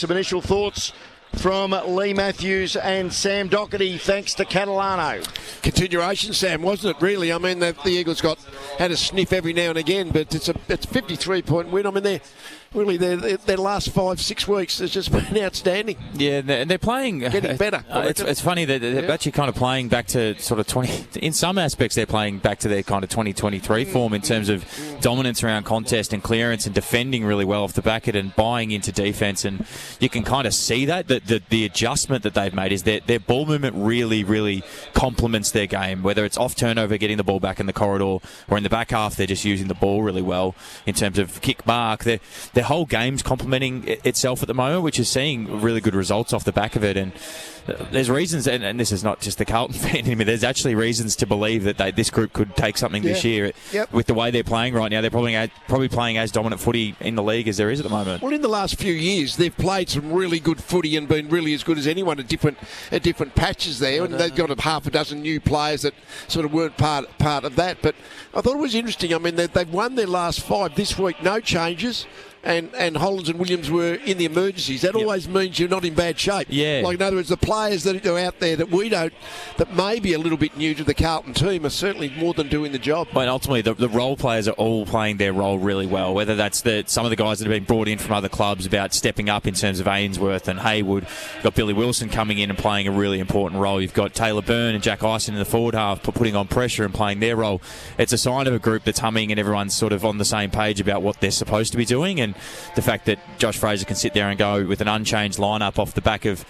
Some initial thoughts from Leigh Matthews and Sam Docherty, thanks to Catalano. Continuation, Sam, wasn't it, really? I mean, the Eagles had a sniff every now and again, but it's a 53-point win. I mean, their last 5-6 weeks has just been outstanding. Yeah, and they're playing... Getting better. It's funny that they're actually kind of playing back to sort of 20... In some aspects, they're playing back to their kind of 2023 form in terms of dominance around contest and clearance and defending really well off the back of it and buying into defence. And you can kind of see that the adjustment that they've made is their ball movement really, really complements their game. Whether it's off turnover, getting the ball back in the corridor, or in the back half, they're just using the ball really well in terms of kick mark. Their whole game's complementing itself at the moment, which is seeing really good results off the back of it. And there's reasons, and this is not just the Carlton fan in me, there's actually reasons to believe that this group could take something this year. Yep. With the way they're playing right now, they're probably playing as dominant footy in the league as there is at the moment. Well, in the last few years, they've played some really good footy and been really as good as anyone at different patches there. And they've got a half a dozen new players that sort of weren't part of that. But I thought it was interesting. I mean, they've won their last 5 this week, no changes. And Hollands and Williams were in the emergencies. That always means you're not in bad shape. Yeah. Like, in other words, the players that are out there that we don't, that may be a little bit new to the Carlton team, are certainly more than doing the job. But ultimately, the role players are all playing their role really well, whether that's some of the guys that have been brought in from other clubs about stepping up in terms of Ainsworth and Haywood. You've got Billy Wilson coming in and playing a really important role. You've got Taylor Byrne and Jack Ison in the forward half putting on pressure and playing their role. It's a sign of a group that's humming and everyone's sort of on the same page about what they're supposed to be doing. And the fact that Josh Fraser can sit there and go with an unchanged lineup off the back of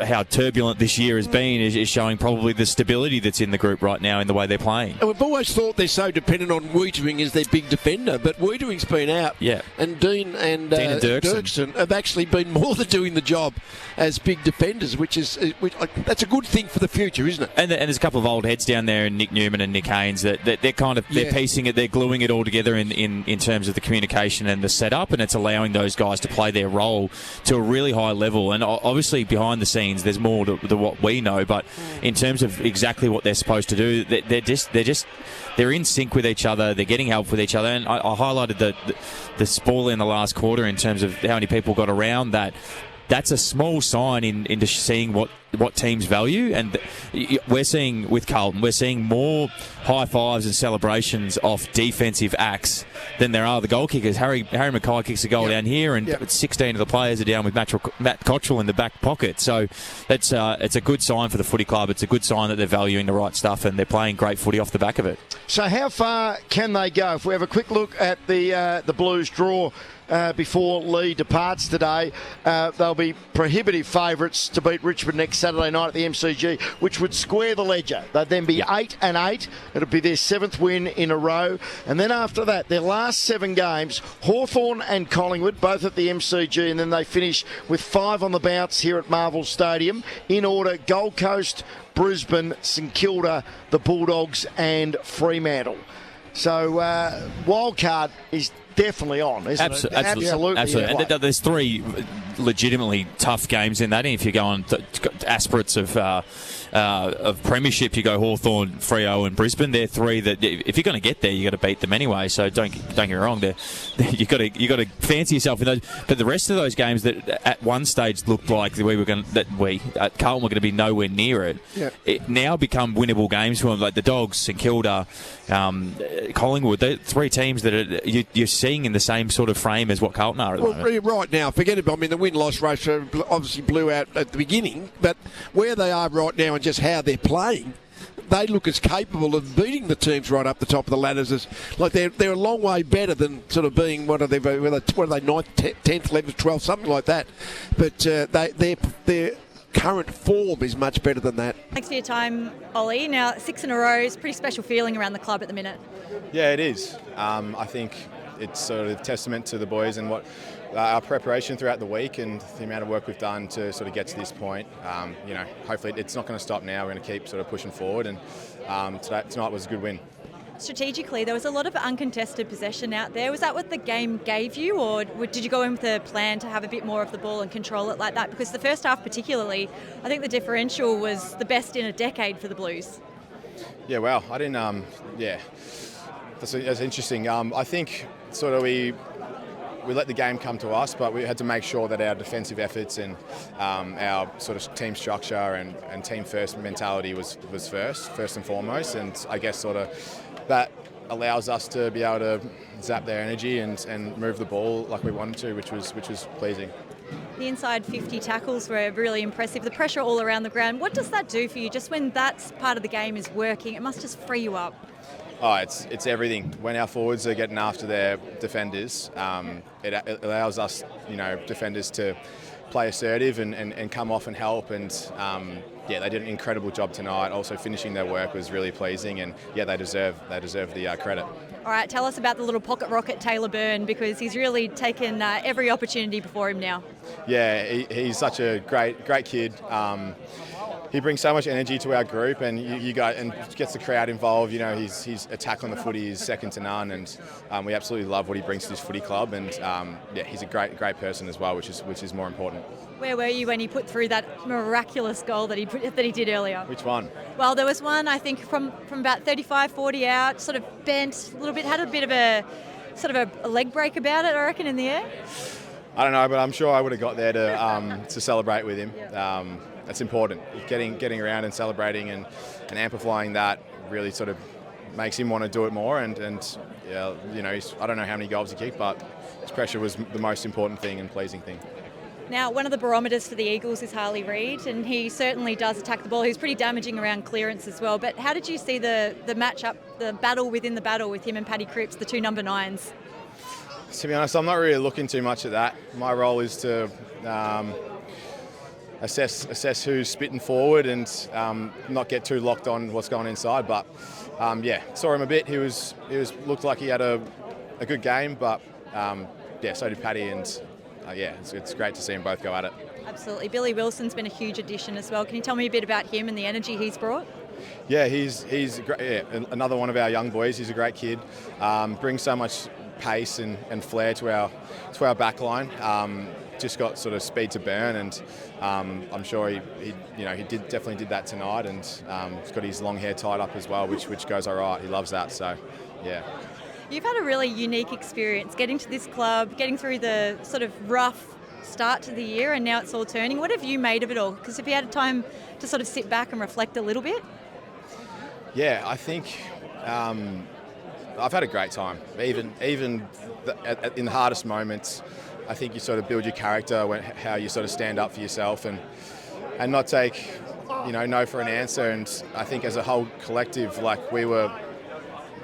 how turbulent this year has been is showing probably the stability that's in the group right now in the way they're playing. And we've always thought they're so dependent on Wiedering as their big defender, but Wiedering's been out. Yeah. And Dean and Dirksen have actually been more than doing the job as big defenders, which that's a good thing for the future, isn't it? And there's a couple of old heads down there, Nick Newman and Nick Haynes, that they're kind of they're piecing it, they're gluing it all together in terms of the communication and the setup, and it's allowing those guys to play their role to a really high level. And obviously behind the scenes there's more to what we know, but in terms of exactly what they're supposed to do, they're in sync with each other, they're getting help with each other. And I highlighted the spoiler in the last quarter in terms of how many people got around that. That's a small sign into seeing what teams value, and we're seeing with Carlton, we're seeing more high fives and celebrations off defensive acts than there are the goal kickers. Harry Mackay kicks a goal down here, and 16 of the players are down with Matt Cottrell in the back pocket. So it's a good sign for the footy club. It's a good sign that they're valuing the right stuff and they're playing great footy off the back of it. So how far can they go? If we have a quick look at the Blues draw before Leigh departs today, they'll be prohibitive favourites to beat Richmond next Saturday night at the MCG, which would square the ledger. They'd then be 8-8. It'll be their 7th win in a row. And then after that, their last 7 games, Hawthorn and Collingwood, both at the MCG, and then they finish with 5 on the bounce here at Marvel Stadium. In order, Gold Coast, Brisbane, St Kilda, the Bulldogs and Fremantle. So wildcard is definitely on, isn't it? Absolutely. And there's 3 legitimately tough games in that. And if you go on aspirates of premiership, you go Hawthorn, Freo and Brisbane. They're 3 that if you're going to get there, you got to beat them anyway. So don't get me wrong. You got to fancy yourself in those. But the rest of those games that at one stage looked like we at Carlton were going to be nowhere near it. Yeah. It now become winnable games for them. Like the Dogs, St Kilda, Collingwood. They're 3 teams that you're seeing in the same sort of frame as what Carlton are at the moment. Right now, forget about. I mean, the win-loss ratio obviously blew out at the beginning, but where they are right now and just how they're playing, they look as capable of beating the teams right up the top of the ladders as like they're a long way better than sort of being what are they 9th, 10th, 11th, 12th, something like that. But their current form is much better than that. Thanks for your time, Ollie. Now 6 in a row is a pretty special feeling around the club at the minute. Yeah, it is. I think it's sort of a testament to the boys and what our preparation throughout the week and the amount of work we've done to sort of get to this point. Hopefully it's not going to stop now. We're going to keep sort of pushing forward, and tonight was a good win. Strategically, there was a lot of uncontested possession out there. Was that what the game gave you, or did you go in with a plan to have a bit more of the ball and control it like that? Because the first half particularly, I think the differential was the best in a decade for the Blues. Yeah, well, I didn't... That's interesting. I think sort of we we let the game come to us, but we had to make sure that our defensive efforts and our sort of team structure and team first mentality was first and foremost. And I guess sort of that allows us to be able to zap their energy and move the ball like we wanted to, which was pleasing. The inside 50 tackles were really impressive. The pressure all around the ground. What does that do for you? Just when that part of the game is working, it must just free you up. Oh, it's everything. When our forwards are getting after their defenders, it allows us, defenders to play assertive and come off and help. And they did an incredible job tonight. Also, finishing their work was really pleasing, and they deserve the credit. All right, tell us about the little pocket rocket Taylor Byrne, because he's really taken every opportunity before him now. Yeah, he's such a great kid. He brings so much energy to our group, and you go and gets the crowd involved. His attack on the footy is second to none, and we absolutely love what he brings to this footy club. And he's a great person as well, which is more important. Where were you when he put through that miraculous goal that he did earlier? Which one? Well, there was one, I think, from about 35, 40 out, sort of bent a little bit, had a bit of a leg break about it, I reckon, in the air. I don't know, but I'm sure I would have got there to celebrate with him. That's important. Getting around and celebrating and amplifying that really sort of makes him want to do it more. And I don't know how many goals he kicked, but his pressure was the most important thing and pleasing thing. Now, one of the barometers for the Eagles is Harley Reid, and he certainly does attack the ball. He's pretty damaging around clearance as well. But how did you see the match-up, the battle within the battle with him and Paddy Cripps, the two number 9s? To be honest, I'm not really looking too much at that. My role is to assess who's spitting forward and not get too locked on what's going inside. But saw him a bit. He looked like he had a good game, but so did Paddy, and it's great to see them both go at it. Absolutely. Billy Wilson's been a huge addition as well. Can you tell me a bit about him and the energy he's brought? Yeah, he's great, another one of our young boys. He's a great kid. Brings so much pace and flair to our back line. Just got sort of speed to burn, and I'm sure he definitely did that tonight, and he's got his long hair tied up as well, which goes all right. He loves that, so yeah. You've had a really unique experience getting to this club, getting through the sort of rough start to the year, and now it's all turning. What have you made of it all? Because if you had time to sort of sit back and reflect a little bit. Yeah, I think I've had a great time. Even in the hardest moments, I think you sort of build your character, how you sort of stand up for yourself and not take no for an answer. And I think as a whole collective, like we were,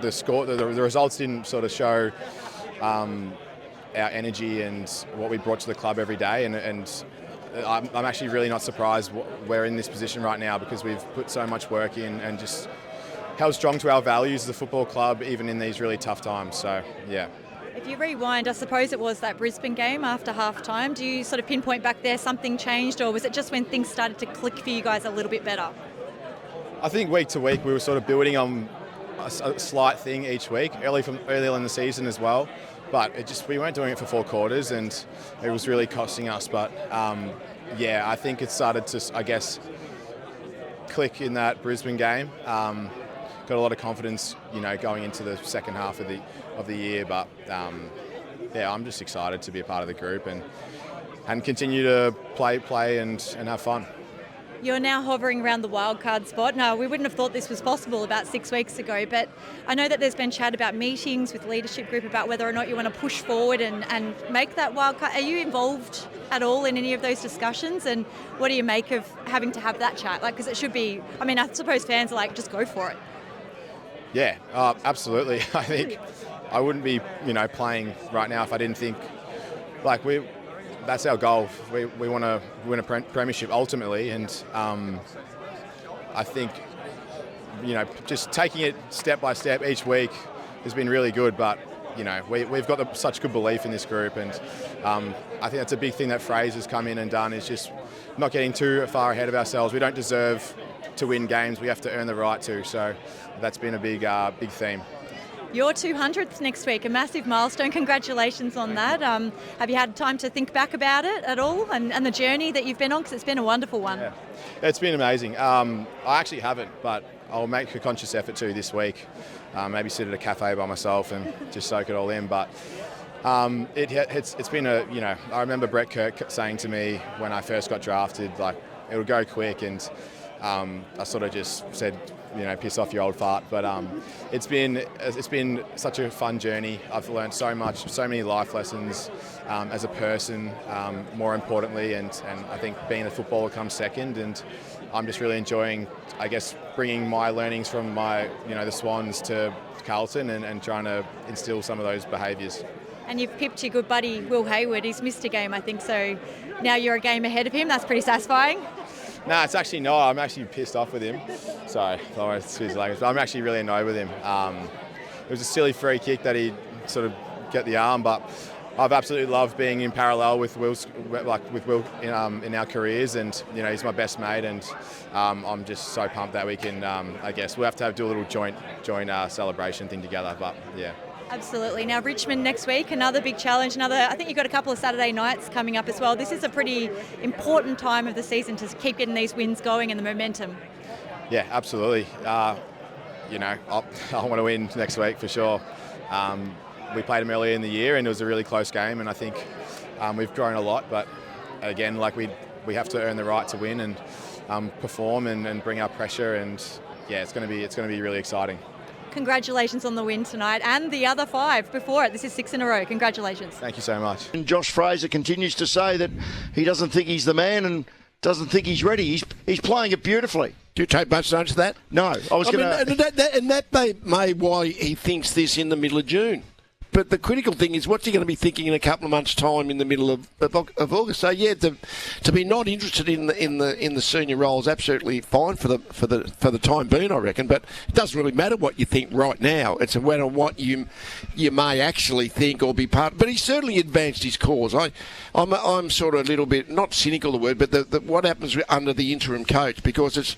the results didn't sort of show our energy and what we brought to the club every day. And I'm actually really not surprised we're in this position right now, because we've put so much work in and just held strong to our values as a football club, even in these really tough times. So, yeah. If you rewind, I suppose it was that Brisbane game after half-time. Do you sort of pinpoint back there something changed, or was it just when things started to click for you guys a little bit better? I think week to week we were sort of building on a slight thing each week, early in the season as well. But we weren't doing it for 4 quarters, and it was really costing us. But I think it started to, I guess, click in that Brisbane game. Got a lot of confidence, going into the second half of the year. But I'm just excited to be a part of the group and continue to play and have fun. You're now hovering around the wildcard spot. Now, we wouldn't have thought this was possible about 6 weeks ago, but I know that there's been chat about meetings with leadership group about whether or not you want to push forward and make that wildcard. Are you involved at all in any of those discussions? And what do you make of having to have that chat? Because it should be, I suppose fans are like, just go for it. Yeah, absolutely. I think I wouldn't be, playing right now if I didn't think, that's our goal. We want to win a premiership ultimately, and I think just taking it step by step each week has been really good. But we've got such good belief in this group, and I think that's a big thing that Fraser's come in and done, is just not getting too far ahead of ourselves. We don't deserve to win games; we have to earn the right to. So that's been a big theme. Your 200th next week, a massive milestone. Congratulations on that. Have you had time to think back about it at all and the journey that you've been on? Because it's been a wonderful one. Yeah, it's been amazing. I actually haven't, but I'll make a conscious effort to this week. Maybe sit at a cafe by myself and just soak it all in. But It's been I remember Brett Kirk saying to me when I first got drafted, like, it would go quick, and I sort of just said, piss off your old fart. But it's been such a fun journey. I've learned so much, so many life lessons as a person, more importantly, and I think being a footballer comes second. And I'm just really enjoying, I guess, bringing my learnings from the Swans to Carlton and trying to instill some of those behaviours. And you've pipped your good buddy Will Hayward. He's missed a game, I think, so now you're a game ahead of him. That's pretty satisfying. No, it's actually not. I'm actually pissed off with him. Sorry, I won't excuse the language, but I'm actually really annoyed with him. It was a silly free kick that he sort of get the arm, but I've absolutely loved being in parallel with Will in our careers, and he's my best mate, and I'm just so pumped that we can. I guess we'll have to do a little joint celebration thing together, but yeah. Absolutely. Now Richmond next week, another big challenge. I think you've got a couple of Saturday nights coming up as well. This is a pretty important time of the season to keep getting these wins going and the momentum. Yeah, absolutely. I want to win next week for sure. We played them earlier in the year and it was a really close game, and I think we've grown a lot. But again, we have to earn the right to win and perform and bring our pressure. And yeah, it's going to be really exciting. Congratulations on the win tonight and the other 5 before it. This is 6 in a row. Congratulations. Thank you so much. And Josh Fraser continues to say that he doesn't think he's the man and doesn't think he's ready. He's playing it beautifully. Do you take much notice of that? No. That may why he thinks this in the middle of June. But the critical thing is, what's he going to be thinking in a couple of months' time in the middle of August? So yeah, to be not interested in the senior role is absolutely fine for the time being, I reckon. But it doesn't really matter what you think right now. It's a matter of what you may actually think or be part. But he certainly advanced his cause. I'm sort of a little bit not cynical, the word, but what happens under the interim coach, because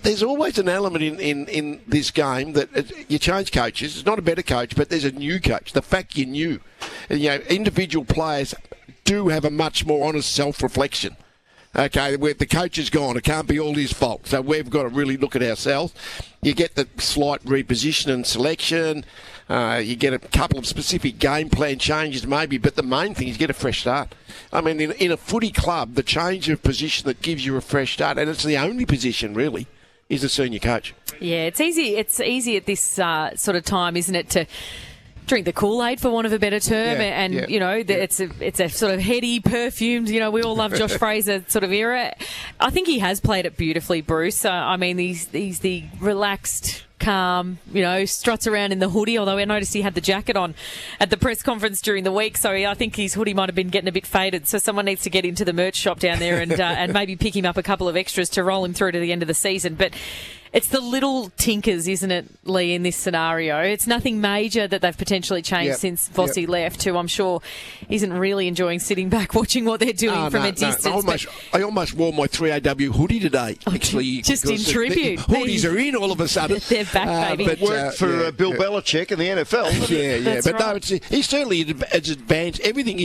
there's always an element in this game that you change coaches. It's not a better coach, but there's a new coach. The fact you're new, individual players do have a much more honest self-reflection. Okay, where the coach is gone, it can't be all his fault. So we've got to really look at ourselves. You get the slight reposition and selection. You get a couple of specific game plan changes maybe, but the main thing is get a fresh start. I mean, in a footy club, the change of position that gives you a fresh start, and it's the only position really, is the senior coach. Yeah, it's easy. It's easy at this sort of time, isn't it, to drink the Kool-Aid, for want of a better term, it's a sort of heady, perfumed, we all love Josh Fraser sort of era. I think he has played it beautifully, Bruce. He's the relaxed, calm, struts around in the hoodie, although I noticed he had the jacket on at the press conference during the week, so I think his hoodie might have been getting a bit faded, so someone needs to get into the merch shop down there and maybe pick him up a couple of extras to roll him through to the end of the season. But it's the little tinkers, isn't it, Leigh, in this scenario? It's nothing major that they've potentially changed since Vossi left, who I'm sure isn't really enjoying sitting back watching what they're doing from a distance. I almost wore my 3AW hoodie today, actually. Just in tribute. The hoodies are in all of a sudden. They're back, baby. Worked for Bill Belichick in the NFL. Yeah. But right. No, he certainly has advanced. Everything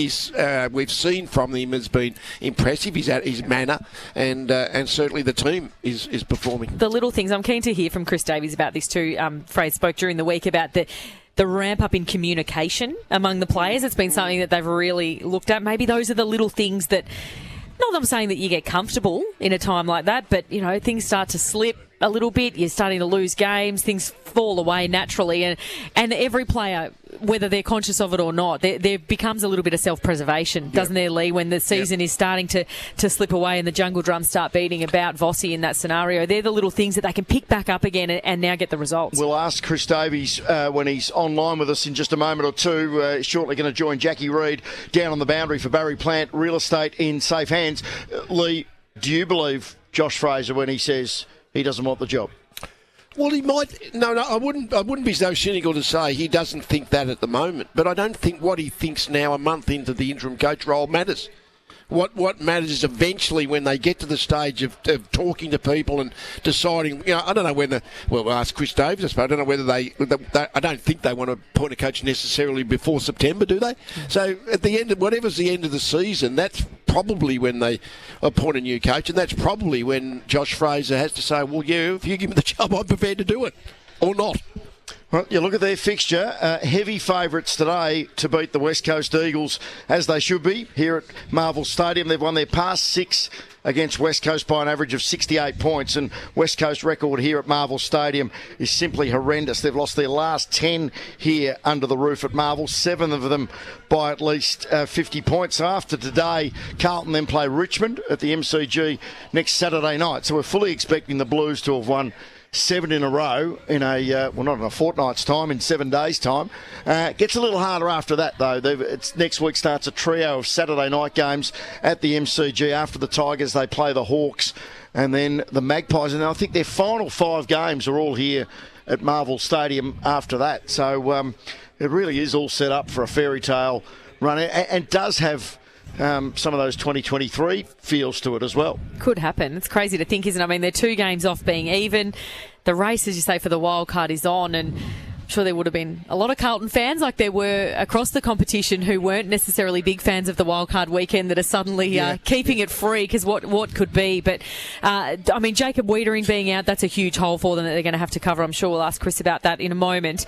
we've seen from him has been impressive. His manner and certainly the team is performing. The little things. I'm keen to hear from Chris Davies about this too. Fraser spoke during the week about the ramp up in communication among the players. It's been something that they've really looked at. Maybe those are the little things that, not that I'm saying that you get comfortable in a time like that, but, things start to slip a little bit. You're starting to lose games. Things fall away naturally. And every player, whether they're conscious of it or not, there becomes a little bit of self-preservation, doesn't there, Leigh, when the season is starting to slip away and the jungle drums start beating about Vossi in that scenario. They're the little things that they can pick back up again and now get the results. We'll ask Chris Davies when he's online with us in just a moment or two. Shortly going to join Jackie Reid down on the boundary for Barry Plant Real Estate in safe hands. Leigh, do you believe Josh Fraser when he says he doesn't want the job? Well, he might. No, I wouldn't be so cynical to say he doesn't think that at the moment. But I don't think what he thinks now, a month into the interim coach role, matters. What matters is eventually when they get to the stage of talking to people and deciding. I don't know whether. Well, we'll ask Chris Davies. But I don't know whether they. I don't think they want to appoint a coach necessarily before September, do they? So at the end, whatever's the end of the season, that's probably when they appoint a new coach, and that's probably when Josh Fraser has to say, "Well, if you give me the job, I'm prepared to do it," or not. Well, you look at their fixture, heavy favourites today to beat the West Coast Eagles, as they should be, here at Marvel Stadium. They've won their past 6 against West Coast by an average of 68 points, and West Coast record here at Marvel Stadium is simply horrendous. They've lost their last 10 here under the roof at Marvel, 7 of them by at least 50 points. After today, Carlton then play Richmond at the MCG next Saturday night, so we're fully expecting the Blues to have won 7 in a row in not in a fortnight's time, in 7 days' time. Gets a little harder after that, though. Next week starts a trio of Saturday night games at the MCG. After the Tigers, they play the Hawks and then the Magpies. And I think their final 5 games are all here at Marvel Stadium after that. So it really is all set up for a fairy tale run, and does have some of those 2023 feels to it as well. Could happen. It's crazy to think, isn't it? I mean, they're 2 games off being even. The race, as you say, for the wild card is on, and I'm sure there would have been a lot of Carlton fans, like there were across the competition, who weren't necessarily big fans of the wild card weekend, that are suddenly keeping it free because what could be. But I mean, Jacob Wiedering being out, that's a huge hole for them that they're going to have to cover. I'm sure we'll ask Chris about that in a moment.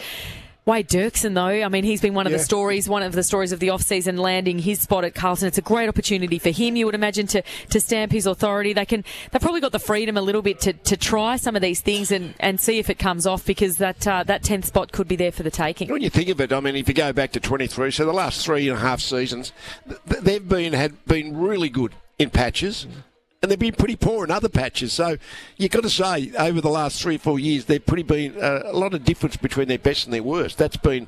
Wade Dirksen, though, I mean, he's been one of the stories of the off-season, landing his spot at Carlton. It's a great opportunity for him, you would imagine, to stamp his authority. They've probably got the freedom a little bit to try some of these things and see if it comes off, because that 10th spot could be there for the taking. When you think of it, I mean, if you go back to 23, so the last 3.5 seasons, they've been really good in patches. And they've been pretty poor in other patches. So you've got to say, over the last 3 or 4 years, there's been a lot of difference between their best and their worst. That's been,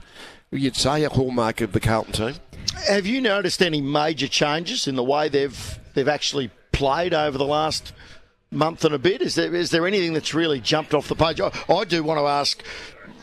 you'd say, a hallmark of the Carlton team. Have you noticed any major changes in the way they've actually played over the last month and a bit? Is there anything that's really jumped off the page? I do want to ask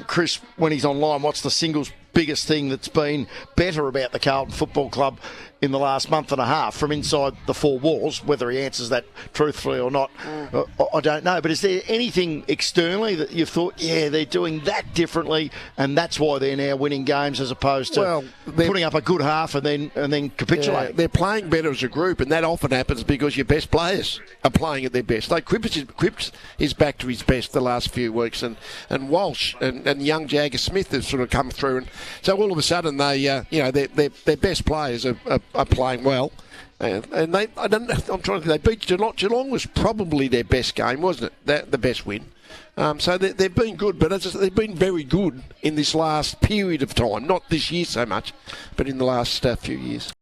Chris, when he's online, what's the singles biggest thing that's been better about the Carlton Football Club in the last month and a half from inside the 4 walls? Whether he answers that truthfully or not, I don't know. But is there anything externally that you've thought, they're doing that differently, and that's why they're now winning games, as opposed to putting up a good half and then capitulating? They're playing better as a group, and that often happens because your best players are playing at their best. Like Cripps is back to his best the last few weeks, and Walsh and young Jagger Smith have sort of come through, and so all of a sudden their best players are playing well. And I'm trying to think, they beat Geelong. Geelong was probably their best game, wasn't it? The best win. So they've been good, but they've been very good in this last period of time. Not this year so much, but in the last few years.